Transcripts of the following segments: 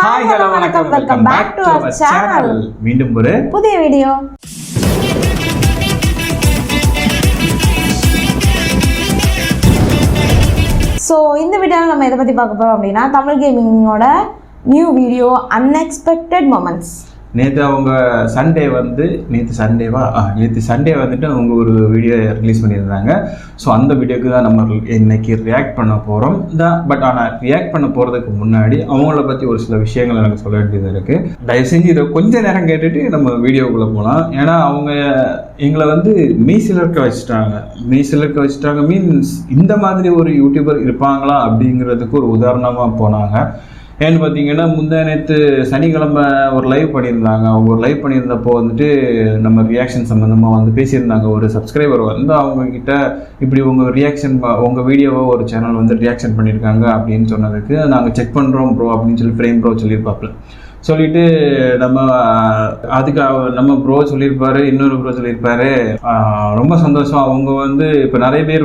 Hi, hello, welcome back to our channel. மீண்டும் ஒரு புதிய வீடியோ. ஸோ இந்த வீடியோவில் நம்ம எதை பற்றி பார்க்க போகிறோம் அப்படின்னா தமிழ் கேமிங்கோட நியூ வீடியோ அன்எக்ஸ்பெக்டட் மொமெண்ட்ஸ். நேற்று அவங்க நேற்று சண்டே வந்துட்டு அவங்க ஒரு வீடியோ ரிலீஸ் பண்ணியிருந்தாங்க. ஸோ அந்த வீடியோக்கு தான் நம்ம இன்னைக்கு ரியாக்ட் பண்ண போகிறோம் பட் ஆனால் ரியாக்ட் பண்ண போகிறதுக்கு முன்னாடி அவங்கள பற்றி ஒரு சில விஷயங்கள் எனக்கு சொல்ல வேண்டியது இருக்குது. தயவு செஞ்சு இதை கொஞ்சம் நேரம் கேட்டுட்டு நம்ம வீடியோக்குள்ளே போகலாம். ஏன்னா அவங்க எங்களை மெய்சிலர்க்க வச்சுட்டாங்க மீன்ஸ் இந்த மாதிரி ஒரு யூடியூபர் இருப்பாங்களா அப்படிங்கிறதுக்கு ஒரு உதாரணமாக போனாங்க. ஏன்னு பார்த்தீங்கன்னா நேற்று சனிக்கிழமை ஒரு லைவ் பண்ணியிருந்தாங்க. அவங்க ஒரு லைவ் பண்ணியிருந்தப்போ நம்ம ரியாக்ஷன் சம்மந்தமாக பேசியிருந்தாங்க. ஒரு சப்ஸ்கிரைபர் அவங்கக்கிட்ட இப்படி உங்கள் வீடியோவை ஒரு சேனல் ரியாக்ஷன் பண்ணியிருக்காங்க அப்படின்னு சொன்னதுக்கு நாங்கள் செக் பண்ணுறோம் ப்ரோ அப்படின்னு சொல்லி ஃப்ரேம் ப்ரோ சொல்லியிருப்பாப்புல. சொல்லிட்டு நம்ம ப்ரோ சொல்லியிருப்பாரு, இன்னொரு ப்ரோ சொல்லியிருப்பாரு. ரொம்ப சந்தோஷம். அவங்க இப்போ நிறைய பேர்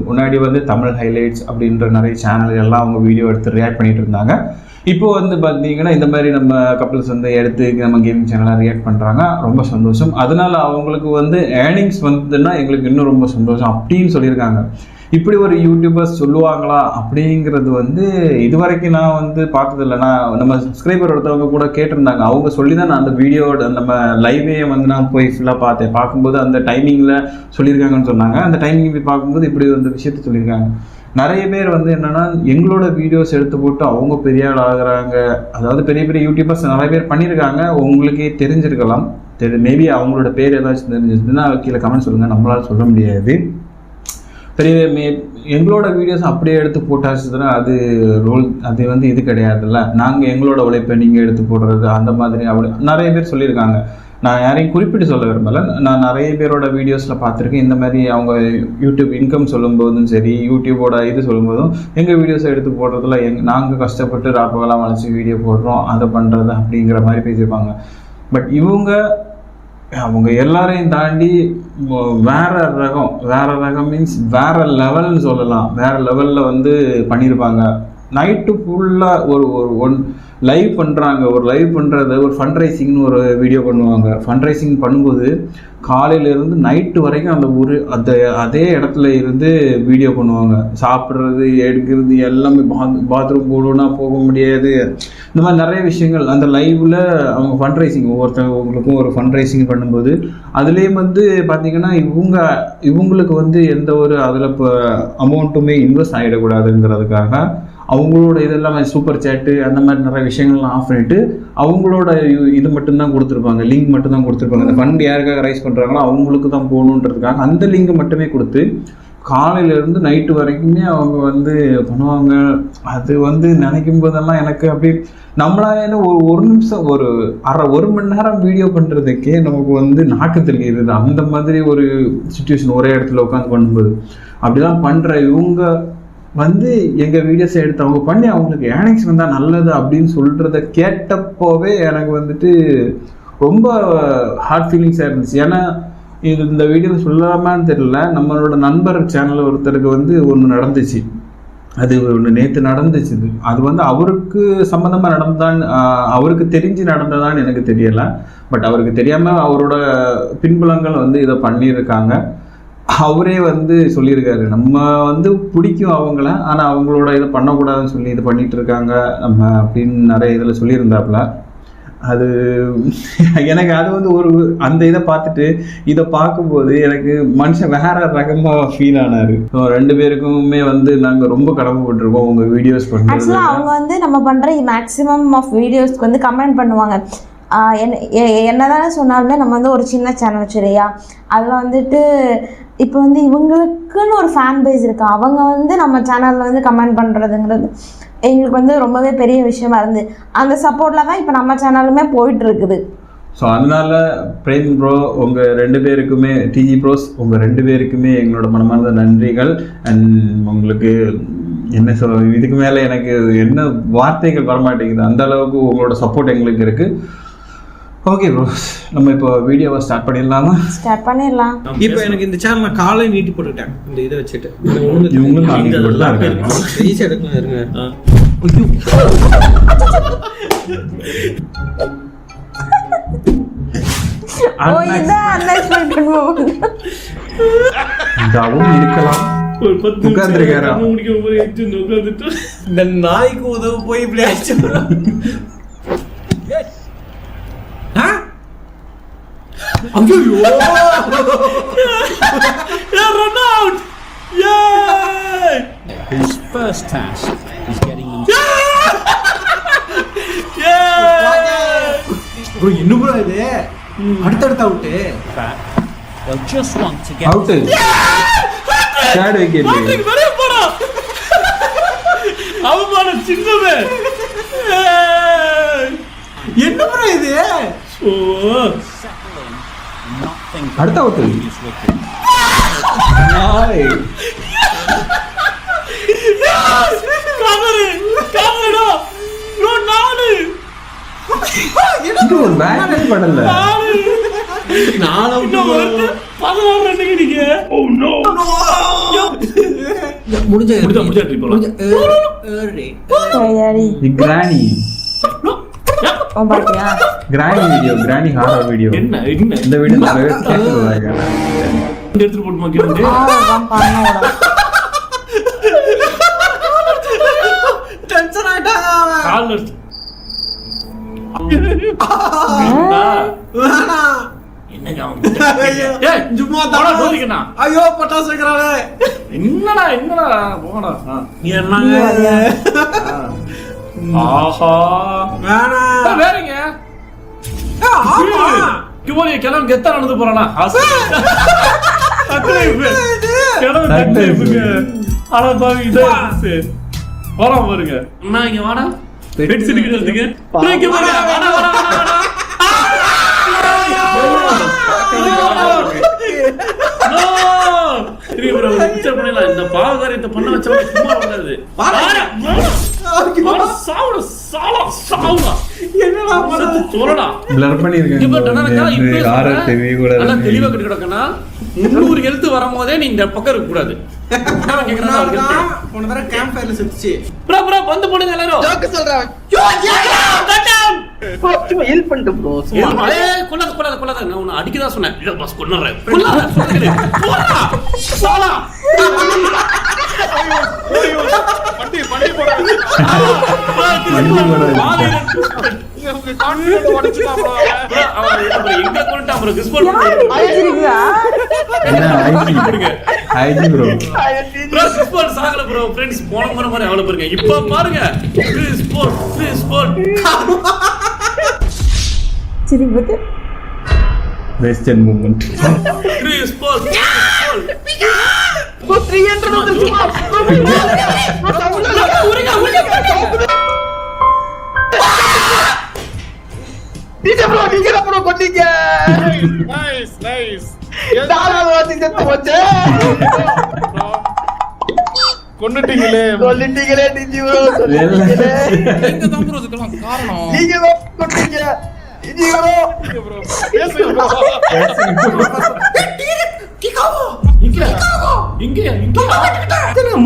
முன்னாடி தமிழ் ஹைலைட்ஸ் அப்படின்ற நிறைய சேனல் எல்லாம் அவங்க வீடியோ எடுத்து ரியாக்ட் பண்ணிட்டு இருந்தாங்க. இப்போ பார்த்தீங்கன்னா இந்த மாதிரி நம்ம கப்பிள்ஸ் எடுத்து நம்ம கேமிங் சேனலாக ரியாக்ட் பண்ணுறாங்க. ரொம்ப சந்தோஷம். அதனால அவங்களுக்கு ஏர்னிங்ஸ் எங்களுக்கு இன்னும் ரொம்ப சந்தோஷம் அப்படின்னு சொல்லியிருக்காங்க. இப்படி ஒரு யூடியூபர்ஸ் சொல்லுவாங்களா அப்படிங்கிறது இது வரைக்கும் நான் பார்த்ததில்லை. நம்ம சப்ஸ்கிரைபர் ஒருத்தவங்க கூட கேட்டிருந்தாங்க. அவங்க சொல்லி தான் நான் அந்த வீடியோட நம்ம லைவே நான் போய் ஃபுல்லாக பார்க்கும்போது அந்த டைமிங்கில் சொல்லியிருக்காங்கன்னு சொன்னாங்க. அந்த டைமிங் போய் பார்க்கும்போது இப்படி விஷயத்த சொல்லியிருக்காங்க. நிறைய பேர் என்னன்னா எங்களோட வீடியோஸ் எடுத்து போட்டு அவங்க பெரிய ஆள் ஆகுறாங்க. அதாவது பெரிய பெரிய யூடியூபர்ஸ் நிறைய பேர் பண்ணியிருக்காங்க. உங்களுக்கே தெரிஞ்சிருக்கலாம். மேபி அவங்களோட பேர் ஏதாச்சும் தெரிஞ்சிருந்துன்னா கீழே கமெண்ட் சொல்லுங்கள். நம்மளால சொல்ல முடியாது. எங்களோட வீடியோஸ் அப்படியே எடுத்து போட்டாச்சுன்னா அது ரோல் இது கிடையாதுல்ல. நாங்கள் எங்களோட உழைப்பை நீங்கள் எடுத்து போடுறது அந்த மாதிரி அப்படி நிறைய பேர் சொல்லியிருக்காங்க. நான் யாரையும் குறிப்பிட்டு சொல்ல விரும்பலை. நான் நிறைய பேரோட வீடியோஸில் பார்த்துருக்கேன். இந்த மாதிரி அவங்க யூடியூப் இன்கம் சொல்லும்போதும் சரி, யூடியூபோட சொல்லும்போதும் எங்கள் வீடியோஸை எடுத்து போடுறதுல நாங்கள் கஷ்டப்பட்டு ராப்பகலாம் வளைச்சி வீடியோ போடுறோம், அதை பண்ணுறது அப்படிங்கிற மாதிரி பேசியிருப்பாங்க. பட் அவங்க எல்லாரையும் தாண்டி வேற ரகம் மீன்ஸ் வேற லெவல்னு சொல்லலாம். வேற லெவலில் பண்ணியிருப்பாங்க. நைட்டு ஃபுல்லாக ஒரு லைவ் பண்ணுறாங்க. ஒரு லைவ் பண்ணுறது ஒரு ஃபண்ட் ரைசிங்னு ஒரு வீடியோ பண்ணுவாங்க. ஃபண்ட் ரைசிங் பண்ணும்போது காலையிலேருந்து நைட்டு வரைக்கும் அதே இடத்துல இருந்து வீடியோ பண்ணுவாங்க. சாப்பிட்றது, எடுக்கிறது எல்லாமே, பாத்ரூம் போகணுன்னா போக முடியாது. இந்த மாதிரி நிறைய விஷயங்கள் அந்த லைவில் அவங்க ஃபண்ட் ரைசிங் ஒவ்வொருத்தவங்களுக்கும் ஒரு ஃபண்ட் ரைசிங் பண்ணும்போது அதுலேயும் பார்த்திங்கன்னா இவங்களுக்கு எந்த ஒரு அதில் இப்போ அமௌண்ட்டுமே இன்வெஸ்ட் ஆகிடக்கூடாதுங்கிறதுக்காக அவங்களோட இதெல்லாம் சூப்பர் சேட்டு அந்த மாதிரி நிறைய விஷயங்கள்லாம் ஆஃப் பண்ணிவிட்டு அவங்களோட இது மட்டும்தான் கொடுத்துருப்பாங்க, லிங்க் மட்டும்தான் கொடுத்துருப்பாங்க. அந்த ஃபண்ட் யாருக்காக ரைஸ் பண்ணுறாங்களோ அவங்களுக்கு தான் போகணுன்றதுக்காக அந்த லிங்க் மட்டுமே கொடுத்து காலையிலேருந்து நைட்டு வரைக்குமே அவங்க பண்ணுவாங்க. அது நினைக்கும் போதெல்லாம் எனக்கு அப்படி நம்மளால ஒரு நிமிஷம் ஒரு மணி நேரம் வீடியோ பண்ணுறதுக்கே நமக்கு நாக்கு தெரியுது. அந்த மாதிரி ஒரு சுச்சுவேஷன் ஒரே இடத்துல உட்காந்து பண்ணும்போது அப்படிலாம் பண்ணுற இவங்க எங்கள் வீடியோஸை எடுத்து அவங்க பண்ணி அவங்களுக்கு ஏர்னிங்ஸ் வந்தால் நல்லது அப்படின்னு சொல்கிறத கேட்டப்போவே எனக்கு ரொம்ப ஹார்ட் ஃபீலிங்ஸாக இருந்துச்சு. ஏன்னா இந்த வீடியோ சொல்லாமான்னு தெரியல. நம்மளோட நண்பர் சேனலில் ஒருத்தருக்கு ஒன்று நடந்துச்சு. அது ஒன்று நேற்று நடந்துச்சு. அது அவருக்கு சம்மந்தமாக நடந்தான்னு அவருக்கு தெரிஞ்சு நடந்ததான்னு எனக்கு தெரியலை. பட் அவருக்கு தெரியாமல் அவரோட பின்புலங்கள் இதை பண்ணியிருக்காங்க. அவரே சொல்லியிருக்காரு, நம்ம பிடிக்கும் அவங்கள, ஆனால் அவங்களோட இதை பண்ணக்கூடாதுன்னு சொல்லி இது பண்ணிட்டு இருக்காங்க நம்ம அப்படின்னு நிறைய இதில் சொல்லியிருந்தாப்புல. அது எனக்கு ஒரு அந்த இதை பார்த்துட்டு இதை பார்க்கும்போது எனக்கு மனுஷன் வேற ரகமாக ஃபீல் ஆனார். ரெண்டு பேருக்குமே நாங்கள் ரொம்ப கடமைப்பட்டிருக்கோம் உங்கள் வீடியோஸ் பண்ணுறது. அவங்க நம்ம பண்ணுற மேக்ஸிமம் ஆஃப் வீடியோஸ்க்கு கமெண்ட் பண்ணுவாங்க. என்னதானே சொன்னாலுமே நம்ம ஒரு சின்ன சேனல் சரியா, அதில் இப்போ இவங்களுக்குன்னு ஒரு ஃபேன் பேஸ் இருக்கு. அவங்க நம்ம சேனலில் கமெண்ட் பண்ணுறதுங்கிறது எங்களுக்கு ரொம்பவே பெரிய விஷயமா இருந்து அந்த சப்போர்ட்டில் தான் இப்போ நம்ம சேனலுமே போயிட்டு இருக்குது. ஸோ அதனால பிரேம் ப்ரோ உங்கள் ரெண்டு பேருக்குமே, டிஜி ப்ரோஸ் உங்கள் ரெண்டு பேருக்குமே எங்களோட மனமார்ந்த நன்றிகள். அண்ட் உங்களுக்கு என்ன இதுக்கு மேலே எனக்கு என்ன வார்த்தைகள் வரமாட்டேங்குது. அந்த அளவுக்கு உங்களோட சப்போர்ட் எங்களுக்கு இருக்குது. ஓகே ப்ரோஸ், நம்ம இப்போ வீடியோவை ஸ்டார்ட் பண்ணிடலாமா? ஸ்டார்ட் பண்ணிடலாம். இப்போ எனக்கு இந்த சேனல் நான் காலை நீட்டி போட்டுட்டேன். இந்த இதை வச்சுட்டு இவங்களும் ஈஸியாக எடுக்கலாம். இருங்க. ஓ இதான் அன்எக்ஸ்பெக்டட் மூமெண்ட். இதாவும் இருக்கலாம். ஒரு 10 உட்கார்ந்திருக்காரா? முடிக்க போய் எஞ்சின் உட்கார்ந்துட்டு இந்த நாய்க்கு உதவ போய் இப்படி ஆச்சு. ஐயோ run out. Yay! His first task is getting them. bro இன்னும் bro இது அடுத்த out. They'll just want to get out. ஷேட் விக்கெட். பாத்துக்கு வெளிய போடா. அவமான சின்னவே. என்ன bro இது? Oh settle in and not think அடுத்த அவுட். previous wicket. நாய். கவரடா. bro நானு. இது ஒரு பேட்டே படல. நாலு அவுட் 16 ரன் அடிங்க. Oh no. முடிஞ்ச ட்ரிப் போலாம். சரியாடி கிரானி. ஓ பாத்தியா கிரானி ஹாரர் வீடியோ. என்ன இந்த வீடியோ நிறைய கேக்குறாங்க. எடுத்து போட்டு மாக்கிட்டு ஆவம் பண்ணோட டென்ஷன் ஆயிட்டாங்க அவன். கால் ஐயோ பட்டாசு வைக்கிறாளே. என்னடா போடா. ஆஹா வேறங்க கிளம்பு கெத்தா நடந்து போறானா. ஆனா பாவி இதாச்சு போலாம் பாருங்க. அண்ணா இங்க வாடா பெட் சிரிக்கிறதுக்கு இந்த பாவகாரியத்தை பண்ண வச்சா சும்மா வராது. பிளர் பண்ணிருக்காங்க. ஹாரர் டிவி கூட தெளிவா கட்டி கிடக்குனா 300 ஹெல்த் வரும்போதே நீ இந்த பக்கம் இருக்க கூடாது. போன தடவை கேம்ப் ஃபயர்ல செத்துச்சு. ப்ரோ வந்து போடுங்க எல்லாரும். ஜோக் சொல்றேன். சும்மா ஹெல்ப் பண்ணிட்டு ப்ரோ. கொல்லாத நான் உன்னை அடிக்கதா சொன்னேன். இல்ல பாஸ் கொன்னறேன். கொல்லாத சொல்றேன். போடா. சாலா. பண்ணி போடா. உங்க கான்ஃபிடன்ட் உடைச்சுடா ப்ரோ. அவன் எங்க கொண்டா ப்ரோ கிஸ்போர்ட் அடிச்சிருக்கா என்ன ஐஜி ப்ரோ கிஸ்போர்ட் சாகல ப்ரோ. फ्रेंड्स போன முறை மாதிரி அவ்வளவு பாருங்க. இப்போ பாருங்க கிஸ்போர்ட் சிரிப்புது வெஸ்டர்ன் மூவ்மெண்ட். கிஸ்போர்ட் 300 வந்துருச்சு. நீங்க ப்ரோ கொண்டீங்க. நைஸ் தாராள வாசி செத்து போச்சு. கொன்னுட்டீங்களே டிஜி ப்ரோ. எங்க தான் ப்ரோ இதுக்கெல்லாம் காரணம். நீங்க கொண்டீங்க டிஜி ப்ரோ. பேசுங்க ப்ரோ. இங்க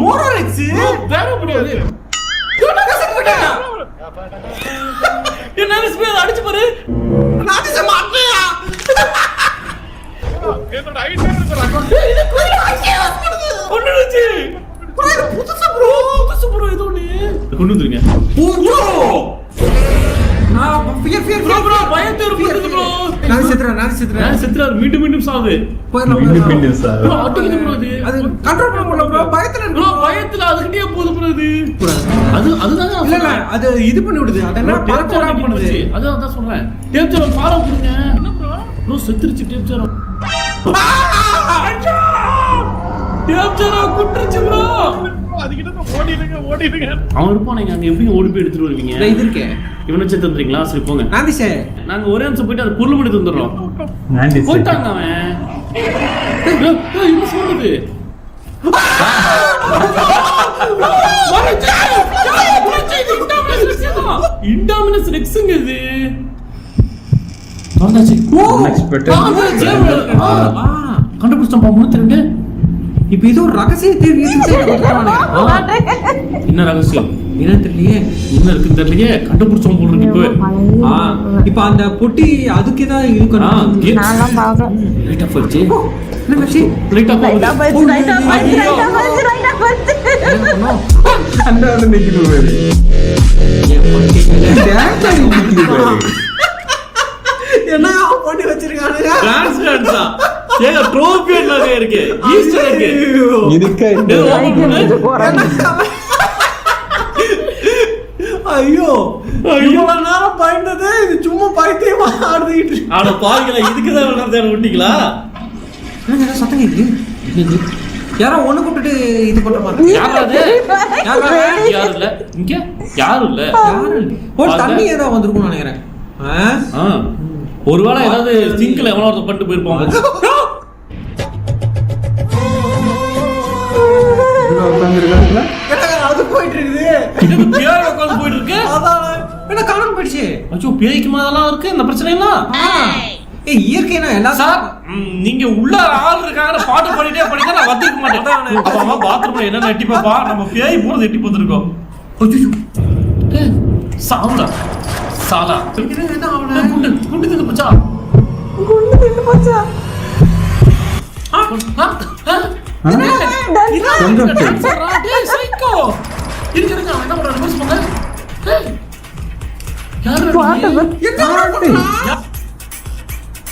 மோரரெக்ஸ் வேற முடியாது. என்ன ஸ்பீட் அடிச்சு பாரு. நான் செம அட்டையா. என்னோட ஐடியா இருக்கு. இது கோயில ஐடியா கொன்னுடுச்சு. புதுசு ப்ரோ ஏதோ நீ கொன்னுதுங்க. ப்ரோ நான் ஃபியர் ப்ரோ பயத்தை இருக்குது ப்ரோ. நான் செத்துறேன் மீண்டும் சாவு. மீண்டும் சாவு. ப்ரோ அடிக்குது ப்ரோ. இது அது கண்ட்ரோல் பண்ண முடியல ப்ரோ. பயத்துல அதுக்கிட்டே போகுது ப்ரோ. இது அதுதான் இல்ல அது இது பண்ணி விடுது. அதெல்லாம் பரப்போட பண்ணுது. அதான் சொல்றேன். டேப் ஜெரம் ஃபாலோ பண்ணுங்க. என்ன ப்ரோ செத்துருச்சு டேப் ஜெரம். டேப் ஜெரம் குட்றிச்சு ப்ரோ. அதுக்கிட்ட ஓடிடுங்க. அவன் இருப்பான். நீங்க அங்க எப்படி ஓடி போய் எடுத்துட்டு வருவீங்க? நான் இது இருக்கேன். இவனை வச்சு தந்துறீங்களா? சரி போங்க. நாந்தி சார் நாங்க ஒரே நிமிஷம் போயிட்டு அந்த பொருள் மட்டும் தந்துறோம். நாந்தி சார் போய்ட்டாங்க அவன். என்ன சொல்லுது? இன்டாமினஸ் ரெக்ஸ்ங்க இது. வந்தாச்சு. கண்டுபிடிச்சோம் 32. இப்போ இது ஒரு ரகசிய தேர்வு. என்ன ரகசியம்? என்ன தெரியலையே, என்ன இருக்குன்னு தெரியலையே, கண்டுபிடிச்சோம் போல இருக்கு இப்போ. இப்போ அந்த பொட்டி அதுக்கு ஏதாவது இருக்கு. நான்லாம் பார்க்கல. லைட் ஆஃப் ஆச்சு. என்ன ஆச்சு? லைட் ஆஃப் ரைட்டா ஆச்சு. போச்சு, ரைட்டா போச்சு, ரைட்டா போச்சு, ரைட்டா போச்சு. அந்த வந்து நிக்குது பாரு. டான்ஸ் ஆடி நிக்குது பாரு. என்ன பண்ணி வச்சிருக்கானுங்க? டான்ஸ் டான்ஸா? ஏங்க ட்ரோபி எல்லாம் இருக்கு. ஈஸ்டர் இருக்கு. இருக்கா ஐயோ இவ்வளவு நேரம் பயந்தது இது சும்மா பைத்தியமா ஆடுதிட்டு. ஆட பாருங்களா, இதுக்குதான் விளையாடுறத விட்டீங்களா? என்ன சத்தம் கேக்குது? யாரோ ஒண்ணு கூப்பிட்டு இது பண்ற மாதிரி. யாராவது? யாரும் இல்ல இங்க, யாரும் இல்ல. ஒரு தண்ணி ஏதோ வந்திருக்கும்னு நினைக்கிறேன். ஒருவேளை ஏதாவது சிங்க்ல எவ்வளவு ஒருத்தர் பண்ணிட்டு போயிருப்பாங்க. அது போயிட்டு இருக்குது. பேய் உட்கார்ந்து போயிட்டு இருக்கு. அதான் என்ன காணாம போயிடுச்சு. அச்சோ, பேய்க்கு மேலலாம் இருக்கு இந்த பிரச்சனை எல்லாம். ஏய், இயற்கைனா என்ன சார்? நீங்க உள்ள ஆள் இருக்காங்க பாட்டு பாடிட்டே படிச்சா நான் வந்துக்க மாட்டேன். அப்பா பாத்ரூம்ல என்ன எட்டி பாப்பா, நம்ம பேய் போறது எட்டி பார்த்துருக்கோம். அச்சோ, ஏய் சாவுடா சாலா. என்ன அவன குண்டு குண்டு தின்னு போச்சா? குண்டு தின்னு போச்சா? சைக்கோ இருங்க, என்ன பண்ற? ரிவர்ஸ் பண்ணு. யாரு பாட்டு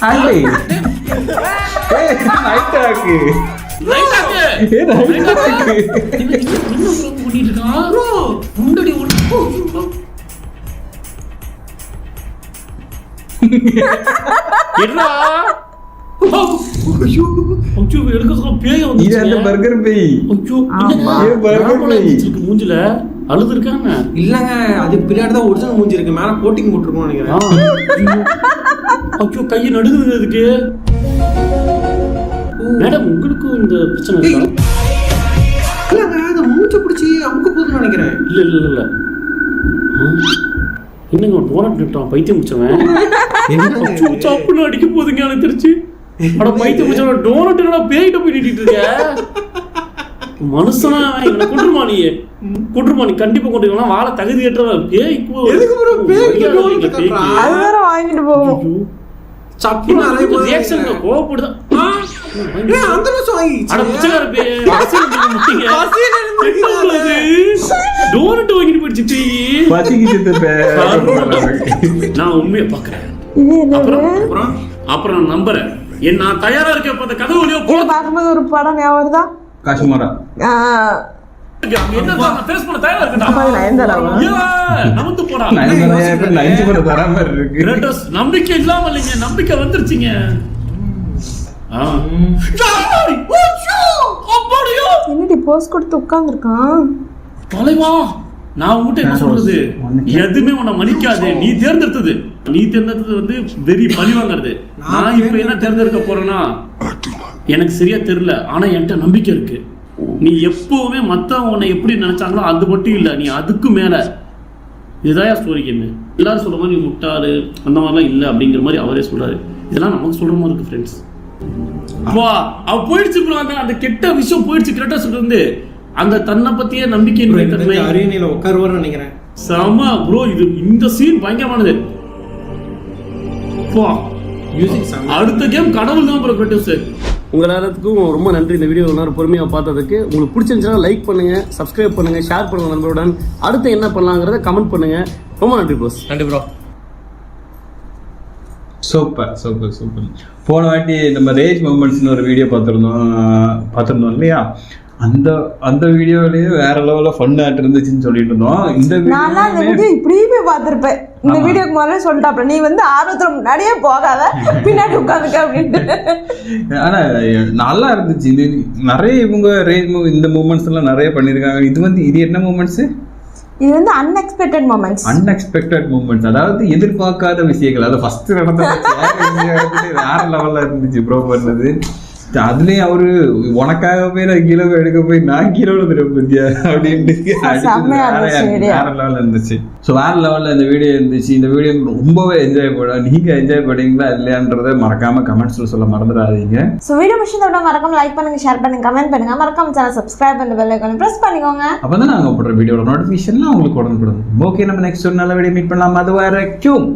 ஆண்டி ஏய் நைட் ஆக்கு ரைட் ஆக்கு. ஏய் நைட் ஆக்கு என்ன பண்ணிட்டு இருக்கா ப்ரோ? முண்டடி என்னடா? ஐயோ ஐயோ, எடுக்க சொல்ல பேய் வந்து. இது அந்த பர்கர் பேய். ஐயோ, ஏ பர்கர் பேய் மூஞ்சில அழுது இருக்காங்க. இல்லங்க, அது பின்னாடி தான் ஒரிஜினல் மூஞ்சி இருக்கு. மேல கோட்டிங் போட்டுருக்கோம் நினைக்கிறேன். ஐயோ, கை நடுங்குது அதுக்கு. மேடம், உங்களுக்கு இந்த பிரச்சனை இருக்கா? இல்லங்க, அது மூச்சை பிடிச்சி அமுக்க போகுதுன்னு நினைக்கிறேன். இல்ல இல்ல இல்ல. என்னங்க டோனட் நிட்டான் பைத்தியம் முடிச்சவன். அச்சோ, சாப்புன்னு அடிக்க போகுதுங்க எனக்கு தெரிச்சு. அட பைத்தியம் முடிச்சவன் டோனட் என்னடா பேய்கிட்ட போய் நிட்டிட்டு இருக்க? மனுஷனா இவனை கொண்டுருமா நீ? கொண்டுருமா நீ? கண்டிப்பா கொண்டுருக்கலாம். வாழ தகுதி ஏற்றவன் பேய். எதுக்கு ப்ரோ பேய்க்கு டோனட் கட்டறான்? அது வேற வாங்கிட்டு போவோம். சப்புன்னு அரைய ரியாக்ஷன் கோவப்படுதா? ஏய், அந்த நிமிஷம் வாங்கி. அட பிச்சைக்கார பேய், பசியில இருக்க முட்டிங்க. பசியில இருந்து டோனட் வாங்கிட்டு போயிடுச்சு பேய். பசிக்கு செத்த பேய். நான் உண்மையை பாக்குறேன். இது என்ன? அப்புறம் நான் நம்புறேன். நான் தயாரா இருக்கேன். இப்ப அந்த கதவு வழியா இது பார்க்கும்போது ஒரு படம் ஞாபகம் வருதா? காஷ்மீரா என்ன நான் ஃபேஸ் பண்ண தயாரா இருக்கேன்டா. அப்ப நயன்தாராவா? நமந்து போடா. நைன்டி பண்ண தர மாதிரி இருக்கு. கிரேட்டஸ் நம்பிக்கை இல்லாம இல்லைங்க, நம்பிக்கை வந்துருச்சுங்க. என்னடி போஸ் கொடுத்து உட்கார்ந்துருக்கான்? தலைவா, நான் உன்கிட்ட என்ன சொல்றது? எதுவுமே உன்னை மன்னிக்காது. நீ தேர்ந்தெடுத்தது வந்து வெறி பழி வாங்குறது. நான் இப்ப என்ன தேர்ந்தெடுக்க போறேன்னா எனக்கு சரியா தெரியல. ஆனா என்கிட்ட நம்பிக்கை இருக்கு. நீ எப்பவுமே மத்தவங்க உன்னை எப்படி நினைச்சாங்களோ அது மட்டும் இல்ல, நீ அதுக்கு மேல. இதுதான் ஸ்டோரி கேம். எல்லாரும் சொல்ற மாதிரி நீ முட்டாளு அந்த மாதிரிலாம் இல்லை அப்படிங்கிற மாதிரி அவரே சொல்றாரு. இதெல்லாம் நமக்கு சொல்ற மாதிரி இருக்கு ஃப்ரெண்ட்ஸ். வா, அவ போயிடுச்சு ப்ரோ. அந்த கெட்ட விஷயம் போயிடுச்சு. கிரேட்டஸ் வந்து அந்த தன்னை பத்தியே நம்பிக்கை தன்மை அரியணையில உட்காருவார்னு நினைக்கிறேன். சம ப்ரோ. இது இந்த சீன் பயங்கரமானது. அடுத்த கேம் கடவுள் தான் ப்ரோ. கிரேட்டஸ், உங்க எல்லாத்துக்கும் ரொம்ப நன்றி. இந்த வீடியோ எல்லாரும் பொறுமையாக பார்த்ததுக்கு. உங்களுக்கு பிடிச்சிருந்துச்சுன்னா லைக் பண்ணுங்க, சப்ஸ்கிரைப் பண்ணுங்க, ஷேர் பண்ணுங்க நண்பருடன். அடுத்து என்ன பண்ணலாங்கிறத கமெண்ட் பண்ணுங்க. ரொம்ப நன்றி ப்ரோஸ். நன்றி ப்ரோ. Super super super. போன வாட்டி நம்ம ரேஜ் மூமெண்ட்ஸ்னு ஒரு வீடியோ பார்த்துருந்தோம் இல்லையா? அந்த வீடியோலயே வேற லெவல்ல ஃபன் ஆட் இருந்துச்சுன்னு சொல்லிட்டு இருந்தோம். இந்த வீடியோ இப்படியே போய் பார்த்திருப்பேன். இந்த வீடியோக்கு முதல்ல சொல்லிட்டாப்ல, நீ வந்து ஆர்வத்துல முன்னாடியே போகாத, பின்னாடி உட்காந்துக்க அப்படின்ட்டு. ஆனா நல்லா இருந்துச்சு. இது நிறைய இவங்க ரேஜ் இந்த மூமெண்ட்ஸ் எல்லாம் நிறைய பண்ணிருக்காங்க. இது என்ன மூமெண்ட்ஸ்? இது வந்து அன்எக்ஸ்பெக்டட் மூமெண்ட்ஸ். அன்எக்ஸ்பெக்டட் மூமெண்ட்ஸ், அதாவது எதிர்பார்க்காத விஷயங்கள். அது ஃபர்ஸ்ட் நடந்த வேற லெவல்ல இருந்துச்சு ப்ரோ பண்ணது. அதுலயும் அவரு உனக்காகவே நான் கீழே எடுக்க போய் நான் கீழே விழுந்துடும் பத்தியா அப்படின்ட்டு செம்மையா இருந்துச்சு video. வேற லெவல்ல இருந்துச்சு. ஸோ வேற லெவல்ல இந்த வீடியோ இருந்துச்சு. இந்த வீடியோ ரொம்பவே என்ஜாய் பண்ண. நீங்க என்ஜாய் பண்ணீங்களா இல்லையான்றதை மறக்காம கமெண்ட்ஸ்ல சொல்ல மறந்துடாதீங்க. ஸோ வீடியோ பிடிச்சதோட மறக்காம லைக் பண்ணுங்க, ஷேர் பண்ணுங்க, கமெண்ட் பண்ணுங்க, மறக்காம சேனல் சப்ஸ்கிரைப் பண்ணி பெல் ஐகானை பிரஸ் பண்ணிக்கோங்க. அப்பதான் நாங்க போடுற வீடியோட நோட்டிஃபிகேஷன்லாம் உங்களுக்கு உடனுக்குடன். ஓகே, நம்ம நெக்ஸ்ட் ஒரு நல்ல வீடியோ மீட் பண்ணலாம். அது வரைக்கும்